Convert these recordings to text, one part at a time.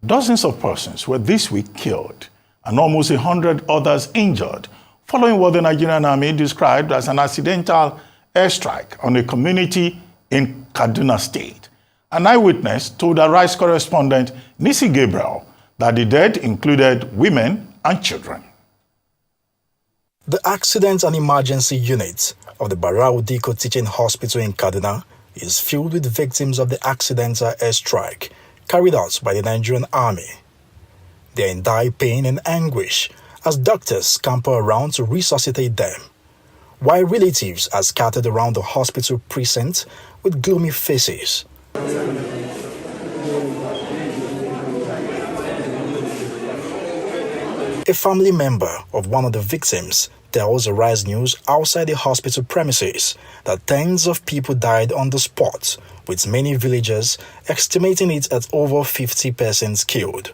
Dozens of persons were this week killed and almost 100 others injured following what the Nigerian Army described as an accidental airstrike on a community in Kaduna State. An eyewitness told Arise correspondent Nisi Gabriel that the dead included women and children. The Accident and Emergency Unit of the Biri Adamu Teaching Hospital in Kaduna is filled with victims of the accidental airstrike carried out by the Nigerian Army. They are in dire pain and anguish as doctors scamper around to resuscitate them, while relatives are scattered around the hospital precinct with gloomy faces. A family member of one of the victims tells Arise News outside the hospital premises that tens of people died on the spot, with many villagers estimating it at over 50 persons killed.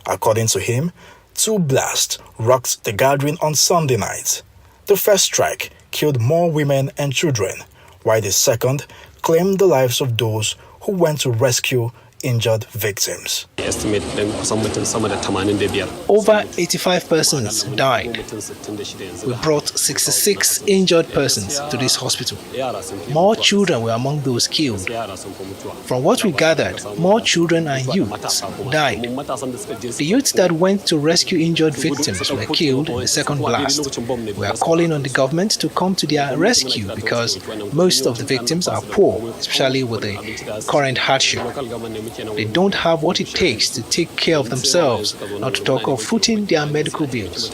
According to him, 2 blasts rocked the gathering on Sunday night. The first strike killed more women and children, while the second claimed the lives of those who went to rescue injured victims. Over 85 persons died. We brought 66 injured persons to this hospital. More children were among those killed. From what we gathered, more children and youths died. The youths that went to rescue injured victims were killed in the second blast. We are calling on the government to come to their rescue because most of the victims are poor, especially with the current hardship. They don't have what it takes to take care of themselves, not to talk of footing their medical bills.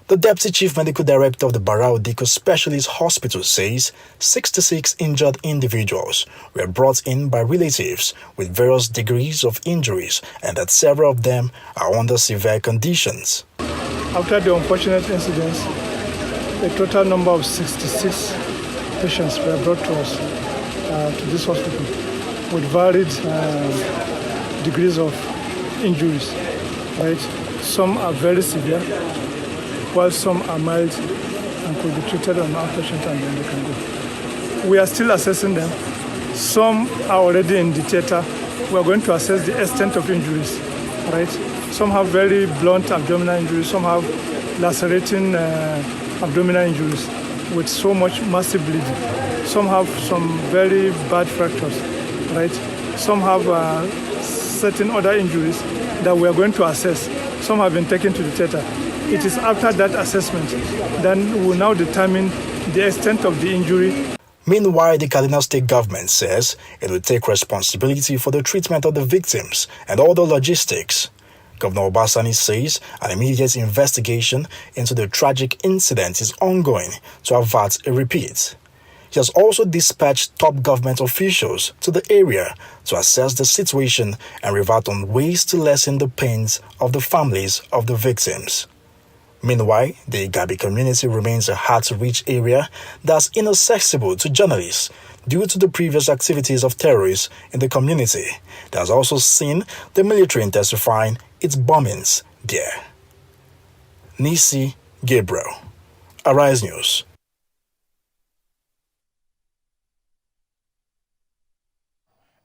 The Deputy Chief Medical Director of the Biri Adamu Specialist Hospital says 66 injured individuals were brought in by relatives with various degrees of injuries and that several of them are under severe conditions. After the unfortunate incidents, a total number of 66 patients were brought to us, to this hospital, with varied degrees of injuries. Right? Some are very severe, while some are mild and could be treated on outpatient and then they can go. We are still assessing them. Some are already in the theater. We are going to assess the extent of injuries. Right? Some have very blunt abdominal injuries. Some have lacerating abdominal injuries with so much massive bleeding. Some have some very bad fractures, right? Some have certain other injuries that we are going to assess. Some have been taken to the theater. It is after that assessment then we will now determine the extent of the injury. Meanwhile, the Kaduna State government says it will take responsibility for the treatment of the victims and all the logistics. Governor Obasani says an immediate investigation into the tragic incident is ongoing to avert a repeat. He has also dispatched top government officials to the area to assess the situation and revert on ways to lessen the pains of the families of the victims. Meanwhile, the Igabi community remains a hard-to-reach area that's inaccessible to journalists due to the previous activities of terrorists in the community that has also seen the military intensifying its bombings there. Nisi Gabriel, Arise News.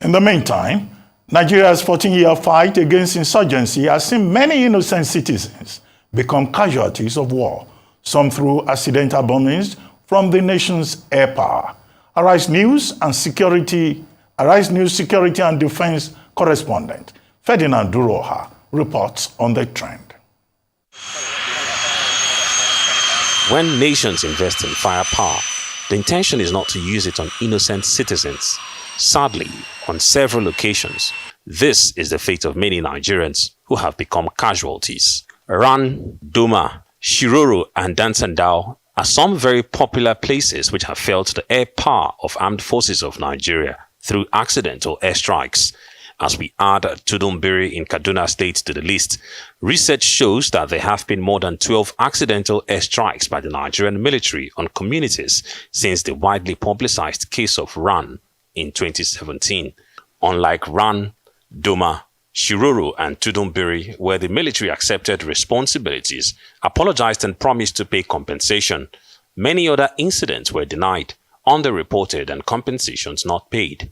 In the meantime, Nigeria's 14-year fight against insurgency has seen many innocent citizens become casualties of war, some through accidental bombings from the nation's air power. Arise News security and defense correspondent Ferdinand Duroha reports on the trend. When nations invest in firepower, the intention is not to use it on innocent citizens. Sadly, on several occasions, this is the fate of many Nigerians who have become casualties. Ran, Doma, Shiroro, and Dansandao are some very popular places which have felt the air power of armed forces of Nigeria through accidental airstrikes. As we add Tudun, Biri in Kaduna State to the list, research shows that there have been more than 12 accidental airstrikes by the Nigerian military on communities since the widely publicized case of Ran in 2017. Unlike Ran, Doma, Shiroro and Tudun, Biri, where the military accepted responsibilities, apologized and promised to pay compensation, many other incidents were denied, underreported and compensations not paid.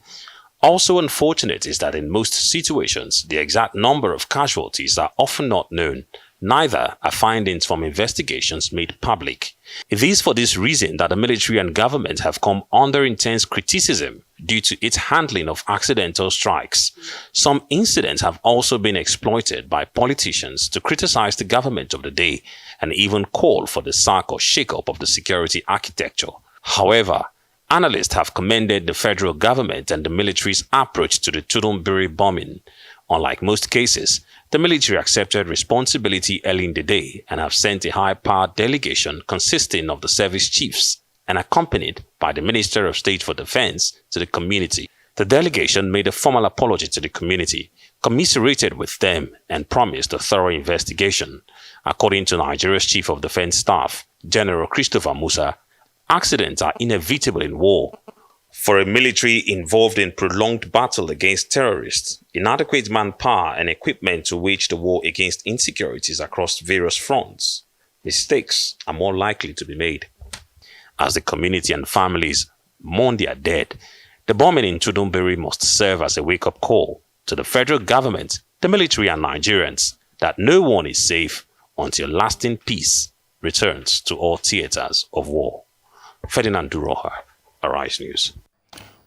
Also unfortunate is that in most situations, the exact number of casualties are often not known. Neither are findings from investigations made public. It is for this reason that the military and government have come under intense criticism due to its handling of accidental strikes. Some incidents have also been exploited by politicians to criticize the government of the day and even call for the sack or shake-up of the security architecture. However, analysts have commended the federal government and the military's approach to the Tudun Biri bombing. Unlike most cases, the military accepted responsibility early in the day and have sent a high-powered delegation consisting of the service chiefs and accompanied by the Minister of State for Defense to the community. The delegation made a formal apology to the community, commiserated with them, and promised a thorough investigation. According to Nigeria's Chief of Defense Staff, General Christopher Musa, accidents are inevitable in war. For a military involved in prolonged battle against terrorists, inadequate manpower and equipment to wage the war against insecurities across various fronts, mistakes are more likely to be made. As the community and families mourn their dead, the bombing in Tudun Biri must serve as a wake-up call to the federal government, the military and Nigerians that no one is safe until lasting peace returns to all theaters of war. Ferdinand Duroha, Arise News.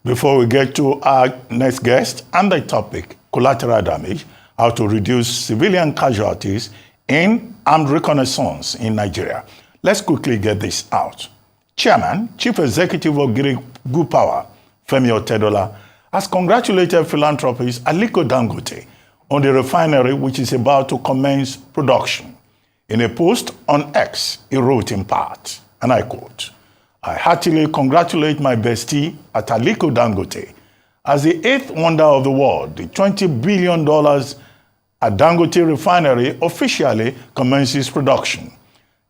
Before we get to our next guest and the topic, collateral damage, how to reduce civilian casualties in armed reconnaissance in Nigeria, let's quickly get this out. Chairman, Chief Executive of Biri Power, Femi Otedola, has congratulated philanthropist Aliko Dangote on the refinery which is about to commence production. In a post on X, he wrote in part, and I quote, "I heartily congratulate my bestie at Aliko Dangote as the eighth wonder of the world. The $20 billion at Dangote refinery officially commences production.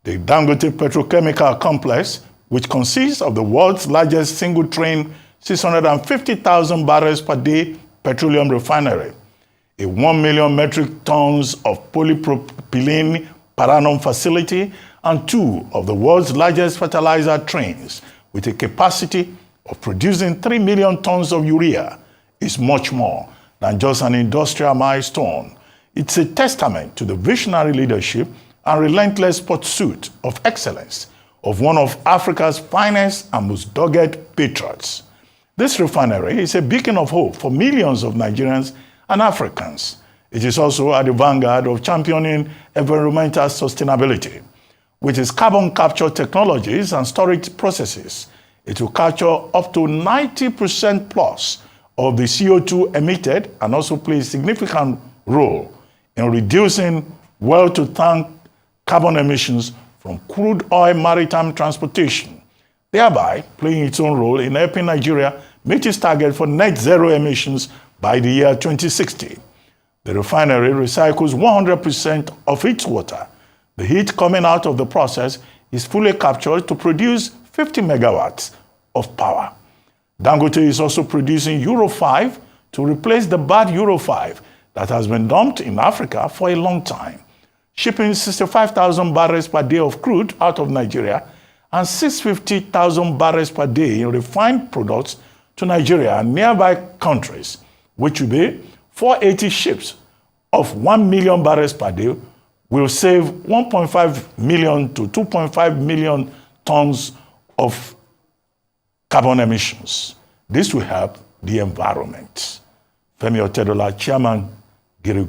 The Dangote Petrochemical Complex, which consists of the world's largest single-train 650,000 barrels per day petroleum refinery, a 1 million metric tons of polypropylene per annum facility, and two of the world's largest fertilizer trains with a capacity of producing 3 million tons of urea, is much more than just an industrial milestone. It's a testament to the visionary leadership and relentless pursuit of excellence of one of Africa's finest and most dogged patriots. This refinery is a beacon of hope for millions of Nigerians and Africans. It is also at the vanguard of championing environmental sustainability. With its carbon capture technologies and storage processes, it will capture up to 90% plus of the CO2 emitted and also play a significant role in reducing well-to-tank carbon emissions from crude oil maritime transportation, thereby playing its own role in helping Nigeria meet its target for net zero emissions by the year 2060. The refinery recycles 100% of its water. The heat coming out of the process is fully captured to produce 50 megawatts of power. Dangote is also producing Euro 5 to replace the bad Euro 5 that has been dumped in Africa for a long time, shipping 65,000 barrels per day of crude out of Nigeria and 650,000 barrels per day in refined products to Nigeria and nearby countries, which will be 480 ships of 1 million barrels per day, will save 1.5 million to 2.5 million tons of carbon emissions. This will help the environment. Femi Otedola, Chairman, Biri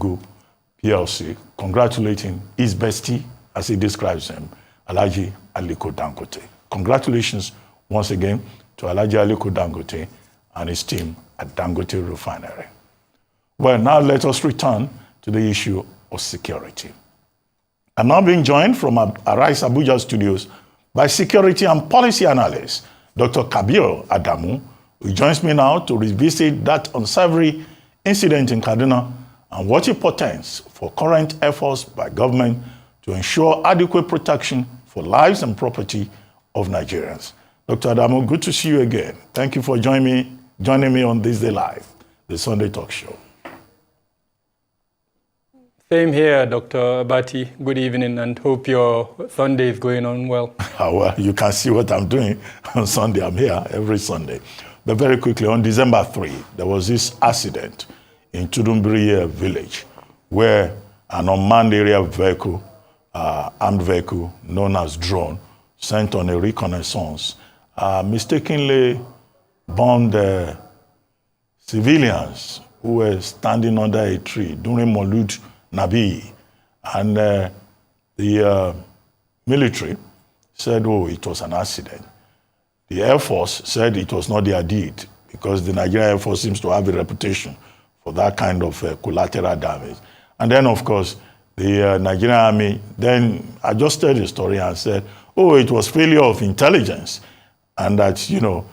PLC, congratulating his bestie, as he describes him, Alhaji Aliko Dangote. Congratulations once again to Alhaji Aliko Dangote and his team at Dangote Refinery. Well, now let us return to the issue of security. I'm now being joined from Arise Abuja studios by security and policy analyst, Dr. Kabir Adamu, who joins me now to revisit that unsavory incident in Kaduna and what it portends for current efforts by government to ensure adequate protection for lives and property of Nigerians. Dr. Adamu, good to see you again. Thank you for joining me on This Day Live, the Sunday talk show. Same here, Dr. Attati. Good evening, and hope your Sunday is going on well. Well, you can see what I'm doing on Sunday. I'm here every Sunday. But very quickly, on December 3, there was this accident in Tudun Biri village where an unmanned area vehicle, armed vehicle known as drone, sent on a reconnaissance, mistakenly bombed civilians who were standing under a tree during Maulud Nabi. And the military said, oh, it was an accident. The Air Force said it was not their deed because the Nigerian Air Force seems to have a reputation for that kind of collateral damage. And then, of course, the Nigerian Army then adjusted the story and said, oh, it was failure of intelligence, and that, you know,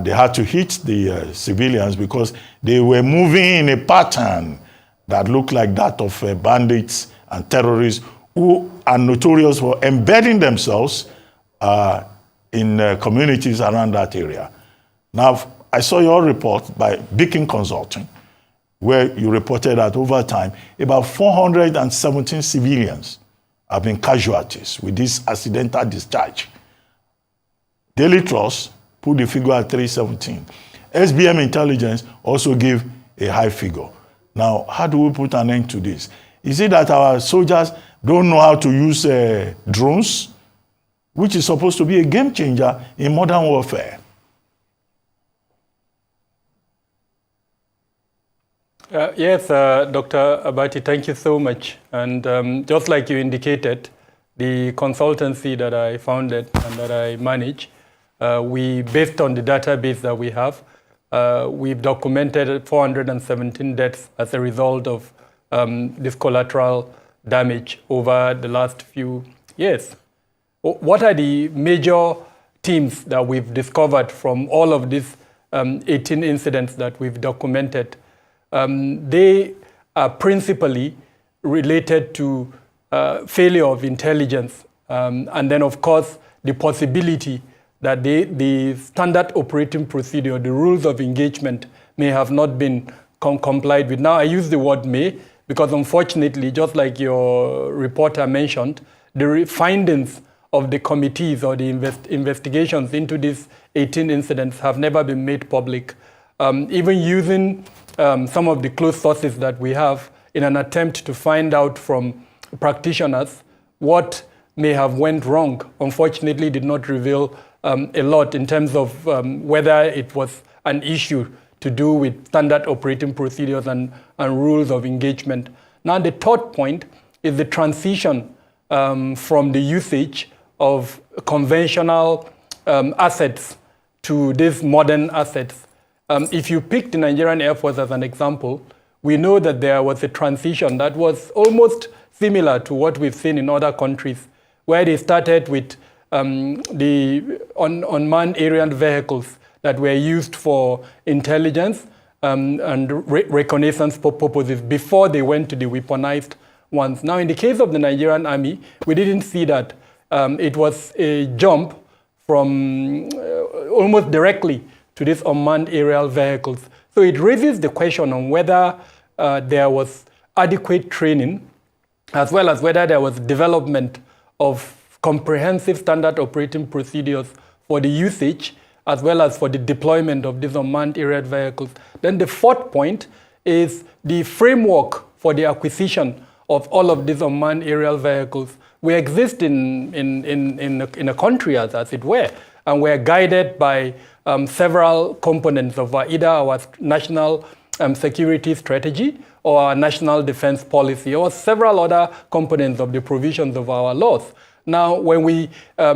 they had to hit the civilians because they were moving in a pattern that looked like that of bandits and terrorists who are notorious for embedding themselves in communities around that area. Now, I saw your report by Beacon Consulting, where you reported that over time, about 417 civilians have been casualties with this accidental discharge. Daily Trust put the figure at 317. SBM Intelligence also gave a high figure. Now, how do we put an end to this? Is it that our soldiers don't know how to use drones, which is supposed to be a game changer in modern warfare? Yes, Dr. Attati, thank you so much. And just like you indicated, the consultancy that I founded and that I manage, based on the database that we have, we've documented 417 deaths as a result of this collateral damage over the last few years. What are the major themes that we've discovered from all of these 18 incidents that we've documented? They are principally related to failure of intelligence, and then, of course, the possibility that the standard operating procedure, the rules of engagement, may have not been complied with. Now, I use the word may because, unfortunately, just like your reporter mentioned, the findings of the committees or the investigations into these 18 incidents have never been made public. Even using some of the close sources that we have in an attempt to find out from practitioners what may have went wrong, unfortunately did not reveal a lot in terms of whether it was an issue to do with standard operating procedures and rules of engagement. Now, the third point is the transition from the usage of conventional assets to these modern assets. If you pick the Nigerian Air Force as an example, we know that there was a transition that was almost similar to what we've seen in other countries, where they started with the unmanned aerial vehicles that were used for intelligence and reconnaissance purposes before they went to the weaponized ones. Now, in the case of the Nigerian Army, we didn't see that. It was a jump from almost directly to these unmanned aerial vehicles. So it raises the question on whether there was adequate training, as well as whether there was development of comprehensive standard operating procedures for the usage, as well as for the deployment of these unmanned aerial vehicles. Then the fourth point is the framework for the acquisition of all of these unmanned aerial vehicles. We exist in a country, as it were, and we're guided by several components of either our national security strategy or our national defense policy, or several other components of the provisions of our laws. Now, when we, I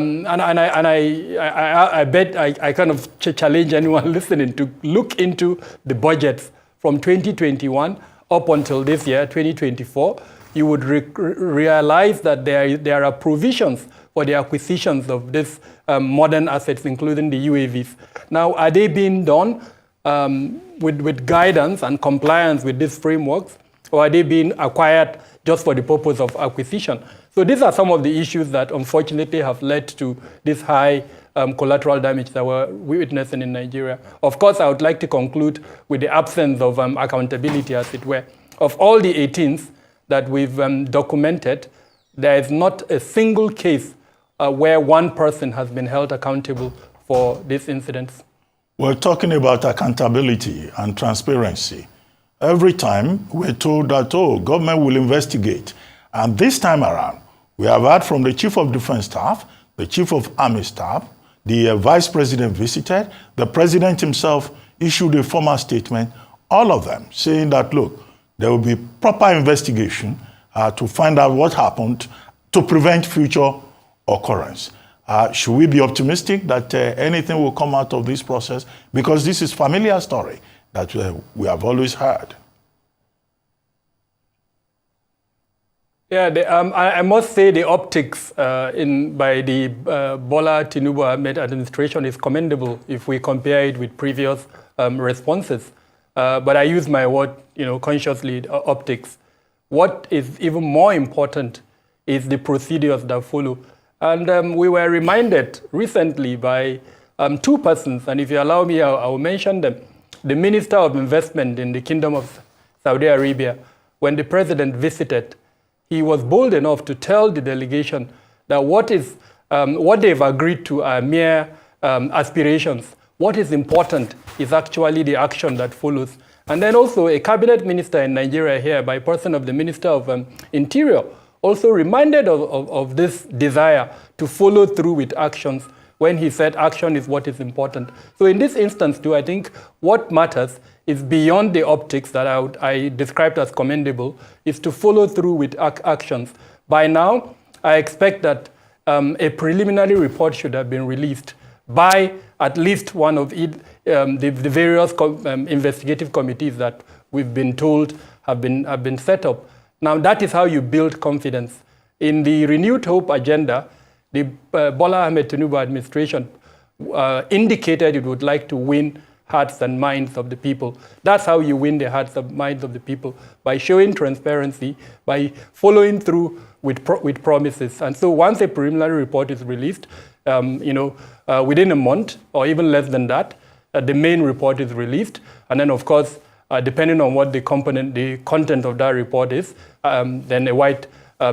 bet I kind of challenge anyone listening to look into the budgets from 2021 up until this year, 2024, you would realize that there are provisions for the acquisitions of these modern assets, including the UAVs. Now, are they being done with guidance and compliance with these frameworks, or are they being acquired just for the purpose of acquisition? So these are some of the issues that unfortunately have led to this high collateral damage that we're witnessing in Nigeria. Of course, I would like to conclude with the absence of accountability, as it were. Of all the 18s that we've documented, there is not a single case where one person has been held accountable for these incidents. We're talking about accountability and transparency. Every time we're told that, oh, government will investigate. And this time around, we have heard from the Chief of Defense Staff, the Chief of Army Staff, the Vice President visited, the President himself issued a formal statement, all of them saying that, look, there will be proper investigation to find out what happened to prevent future occurrence. Should we be optimistic that anything will come out of this process? Because this is a familiar story that we have always heard. Yeah, I must say the optics by the Bola Tinubu Ahmed administration is commendable if we compare it with previous responses. But I use my word, consciously, optics. What is even more important is the procedures that follow. And we were reminded recently by two persons, and if you allow me, I will mention them. The Minister of Investment in the Kingdom of Saudi Arabia, when the President visited, he was bold enough to tell the delegation that what they've agreed to are mere aspirations. What is important is actually the action that follows. And then also a cabinet minister in Nigeria here, by person of the Minister of Interior, also reminded of this desire to follow through with actions when he said action is what is important. So in this instance too, I think what matters is beyond the optics that I described as commendable, is to follow through with actions. By now, I expect that a preliminary report should have been released by at least one of the various investigative committees that we've been told have been set up. Now, that is how you build confidence. In the Renewed Hope agenda, the Bola Ahmed Tinubu administration indicated it would like to win hearts and minds of the people. That's how you win the hearts and minds of the people, by showing transparency, by following through with promises. And so once a preliminary report is released, within a month or even less than that, the main report is released. And then, of course, depending on what the content of that report is, then a white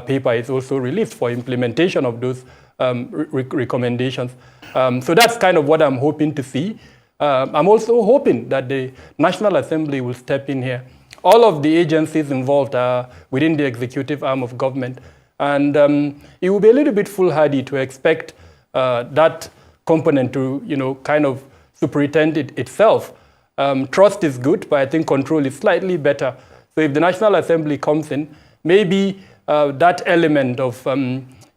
paper is also released for implementation of those recommendations. So that's kind of what I'm hoping to see. I'm also hoping that the National Assembly will step in here. All of the agencies involved are within the executive arm of government. And it will be a little bit foolhardy to expect that component to, kind of superintend it itself. Trust is good, but I think control is slightly better. So if the National Assembly comes in, maybe that element of,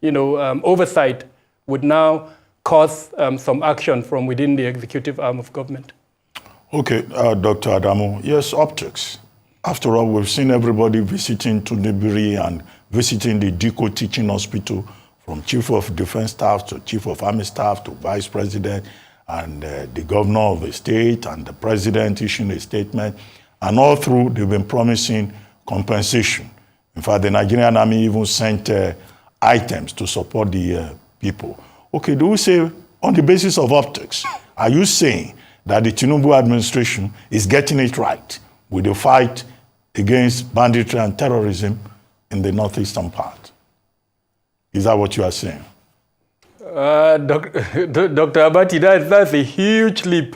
oversight would now cause some action from within the executive arm of government. Okay, Dr. Adamu, yes, optics. After all, we've seen everybody visiting Tudun Biri and visiting the DICO teaching hospital, from Chief of Defense Staff to Chief of Army Staff to Vice President, and the governor of the state and the president issuing a statement. And all through, they've been promising compensation. In fact, the Nigerian Army even sent items to support the people. Okay, do we say, on the basis of optics, are you saying that the Tinubu administration is getting it right with the fight against banditry and terrorism in the northeastern part? Is that what you are saying? Dr. Attati, that's a huge leap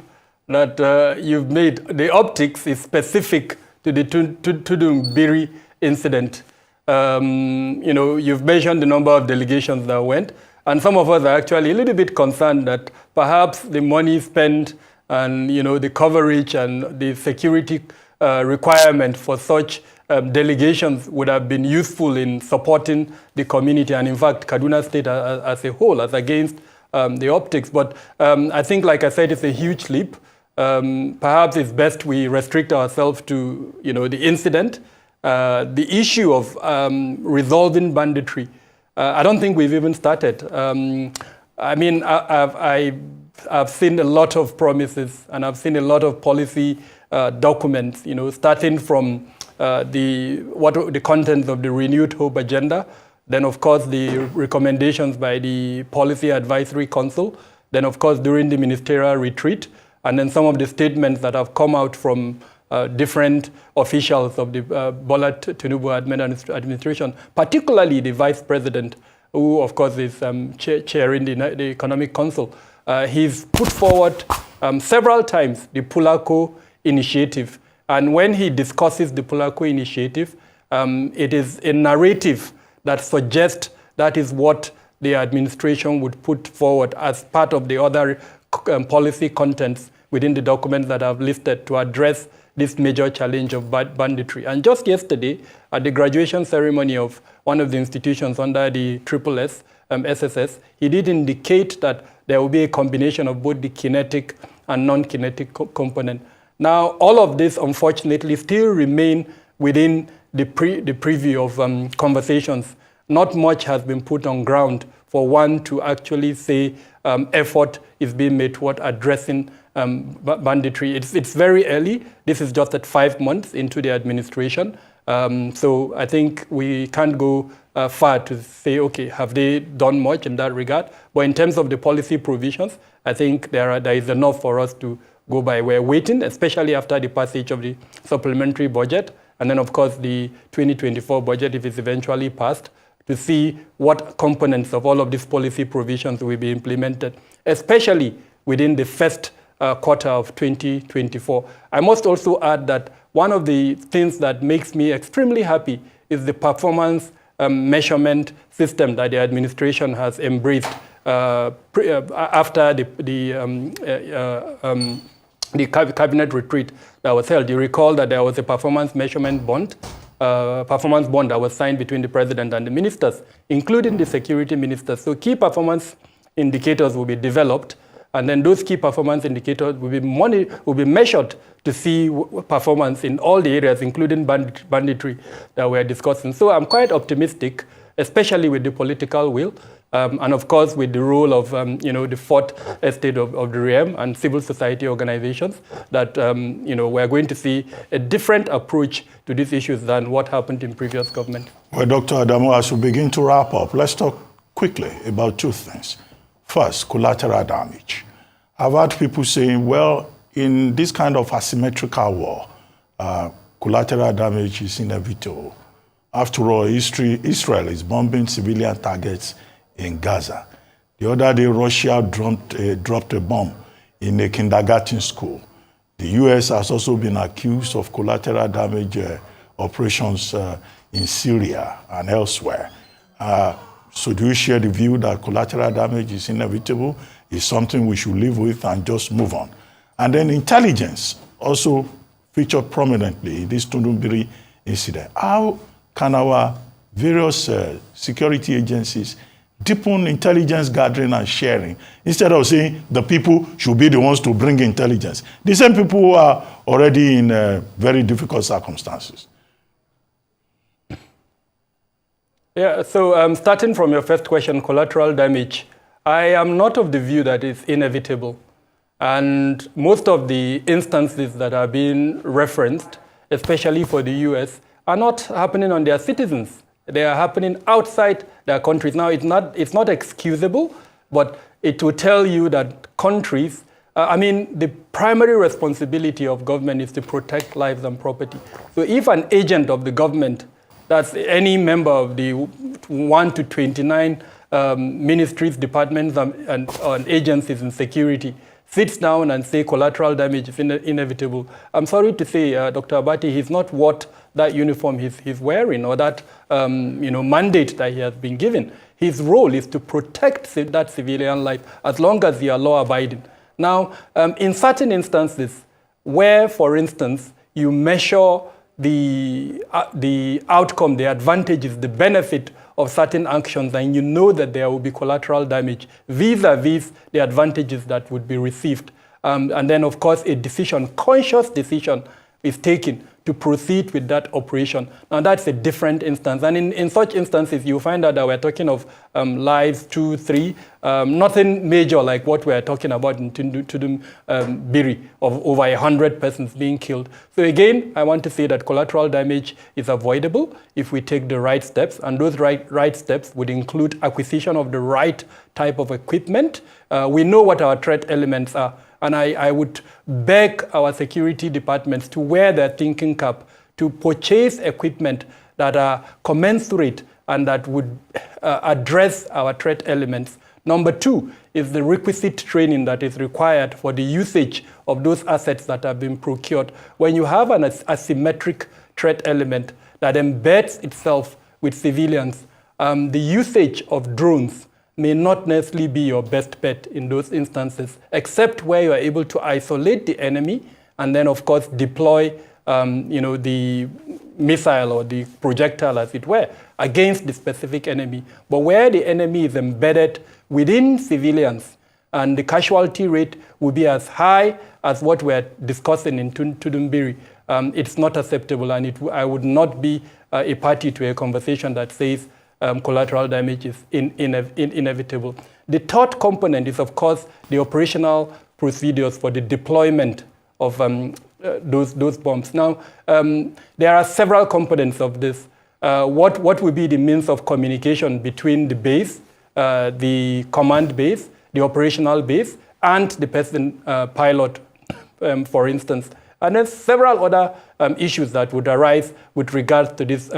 that you've made. The optics is specific to the Tudun Biri incident. You've mentioned the number of delegations that went, and some of us are actually a little bit concerned that perhaps the money spent and the coverage and the security requirement for such delegations would have been useful in supporting the community, and in fact Kaduna State as a whole, as against the optics. But I think, like I said, it's a huge leap. Perhaps it's best we restrict ourselves to the incident. The issue of resolving banditry, I don't think we've even started. I've seen a lot of promises, and I've seen a lot of policy documents, starting from the contents of the Renewed Hope agenda, then of course the recommendations by the Policy Advisory Council, then of course during the ministerial retreat, and then some of the statements that have come out from different officials of the Bola Tinubu administration, particularly the vice president, who of course is chairing the Economic Council. He's put forward several times the Pulako initiative. And when he discusses the Pulako initiative, it is a narrative that suggests that is what the administration would put forward as part of the other policy contents within the documents that I've listed to address this major challenge of banditry. And just yesterday, at the graduation ceremony of one of the institutions under the SSS, he did indicate that there will be a combination of both the kinetic and non-kinetic component. Now, all of this, unfortunately, still remain within the preview of conversations. Not much has been put on ground for one to actually say effort is being made toward addressing banditry. It's very early. This is just at 5 months into the administration. So I think we can't go far to say, okay, have they done much in that regard? But in terms of the policy provisions, I think there is enough for us to go by. We're waiting, especially after the passage of the supplementary budget, and then, of course, the 2024 budget, if it's eventually passed, to see what components of all of these policy provisions will be implemented, especially within the first quarter of 2024. I must also add that one of the things that makes me extremely happy is the performance measurement system that the administration has embraced after the cabinet retreat that was held. You recall that there was a performance measurement bond, that was signed between the president and the ministers, including the security ministers. So key performance indicators will be developed, and then those key performance indicators will be measured to see performance in all the areas, including banditry that we're discussing. So I'm quite optimistic, especially with the political will, and of course with the role of the fourth estate of the realm and civil society organizations, that we're going to see a different approach to these issues than what happened in previous government. Well, Dr. Adamu, as we begin to wrap up, let's talk quickly about two things. First, collateral damage. I've heard people saying, well, in this kind of asymmetrical war, collateral damage is inevitable. After all, Israel is bombing civilian targets in Gaza. The other day, Russia dropped a bomb in a kindergarten school. The U.S. has also been accused of collateral damage operations in Syria and elsewhere. So do you share the view that collateral damage is inevitable, is something we should live with and just move on? And then intelligence also featured prominently in this Tudun Biri incident. How can our various security agencies deepen intelligence gathering and sharing, instead of saying the people should be the ones to bring intelligence? The same people who are already in very difficult circumstances. Yeah, so starting from your first question, collateral damage, I am not of the view that it's inevitable. And most of the instances that are being referenced, especially for the US, are not happening on their citizens. They are happening outside their countries. Now, it's not excusable, but it will tell you that countries, the primary responsibility of government is to protect lives and property. So if an agent of the government, that's any member of the 1 to 29 ministries, departments, and agencies in security, sits down and say collateral damage is inevitable, I'm sorry to say, Dr. Attati, he's not what that uniform he's wearing, or that mandate that he has been given. His role is to protect that civilian life as long as they are law-abiding. Now, in certain instances where, for instance, you measure the outcome, the advantages, the benefit of certain actions, and you know that there will be collateral damage vis-a-vis the advantages that would be received. And then, of course, a conscious decision is taken to proceed with that operation. Now, that's a different instance. And in such instances, you find out that we're talking of lives, 2, 3, nothing major like what we're talking about in Tudun Biri, of over 100 persons being killed. So again, I want to say that collateral damage is avoidable if we take the right steps, and those right steps would include acquisition of the right type of equipment. We know what our threat elements are, And I would beg our security departments to wear their thinking cap, to purchase equipment that are commensurate and that would address our threat elements. Number two is the requisite training that is required for the usage of those assets that have been procured. When you have an asymmetric threat element that embeds itself with civilians, the usage of drones may not necessarily be your best bet in those instances, except where you are able to isolate the enemy and then, of course, deploy the missile or the projectile, as it were, against the specific enemy. But where the enemy is embedded within civilians and the casualty rate will be as high as what we're discussing in Tudun, Biri, it's not acceptable, and I would not be a party to a conversation that says collateral damage is inevitable. The third component is, of course, the operational procedures for the deployment of those bombs. Now, there are several components of this. What will be the means of communication between the base, the command base, the operational base, and the person pilot, for instance? And there's several other issues that would arise with regards to these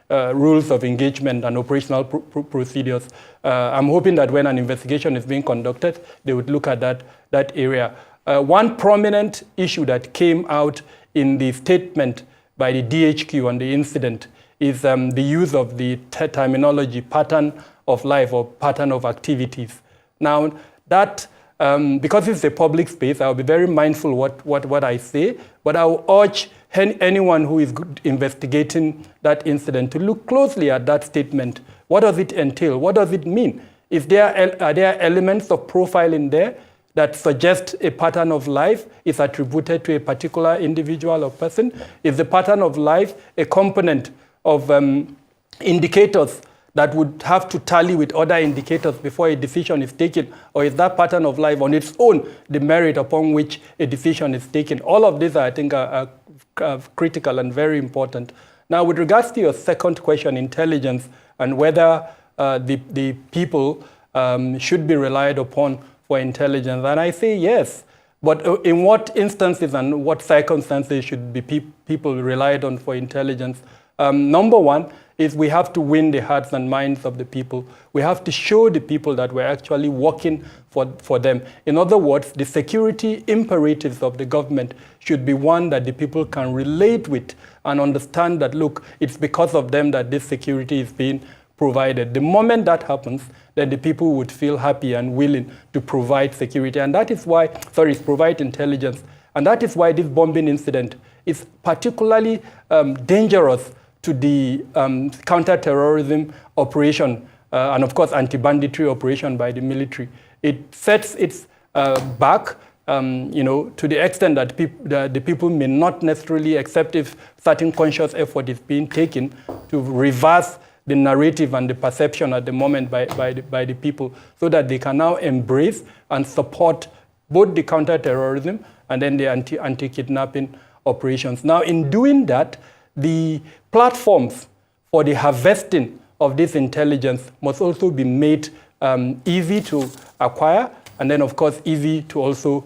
rules of engagement and operational procedures. I'm hoping that when an investigation is being conducted, they would look at that area. One prominent issue that came out in the statement by the DHQ on the incident is the use of the terminology pattern of life or pattern of activities. Now, that because it's a public space, I'll be very mindful what I say, but I will urge anyone who is investigating that incident to look closely at that statement. What does it entail? What does it mean? Are there elements of profile in there that suggest a pattern of life is attributed to a particular individual or person? Is the pattern of life a component of indicators that would have to tally with other indicators before a decision is taken? Or is that pattern of life on its own the merit upon which a decision is taken? All of these, I think, are critical and very important. Now, with regards to your second question, intelligence, and whether the people should be relied upon for intelligence, and I say yes. But in what instances and what circumstances should be people relied on for intelligence? Number one is we have to win the hearts and minds of the people. We have to show the people that we're actually working for them. In other words, the security imperatives of the government should be one that the people can relate with and understand that, look, it's because of them that this security is being provided. The moment that happens, then the people would feel happy and willing to provide security. And that is why, provide intelligence. And that is why this bombing incident is particularly dangerous to the counter-terrorism operation and, of course, anti-banditry operation by the military. It sets its back, to the extent that the people may not necessarily accept if certain conscious effort is being taken to reverse the narrative and the perception at the moment by the people, so that they can now embrace and support both the counter-terrorism and then the anti-kidnapping operations. Now, in doing that, the platforms for the harvesting of this intelligence must also be made easy to acquire and then, of course, easy to also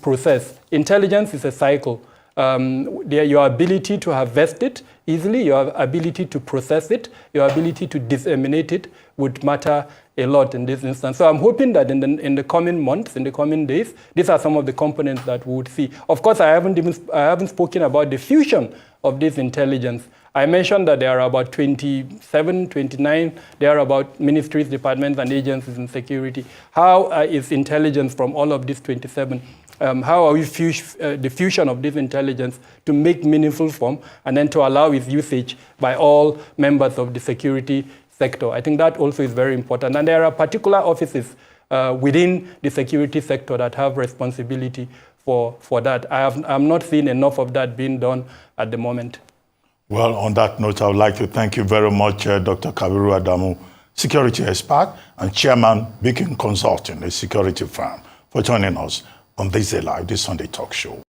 process. Intelligence is a cycle. Your ability to harvest it easily, your ability to process it, your ability to disseminate it would matter a lot in this instance. So I'm hoping that in the coming months, in the coming days, these are some of the components that we would see. Of course, I haven't spoken about the fusion of this intelligence. I mentioned that there are about 27, 29, there are about ministries, departments, and agencies in security. How is intelligence from all of these 27? How are we the fusion of this intelligence to make meaningful form and then to allow its usage by all members of the security sector? I think that also is very important. And there are particular offices within the security sector that have responsibility for that. I'm not seeing enough of that being done at the moment. Well, on that note, I would like to thank you very much, Dr. Kabir Adamu, security expert and chairman, Beacon Consulting, a security firm, for joining us on this Day Live, this Sunday talk show.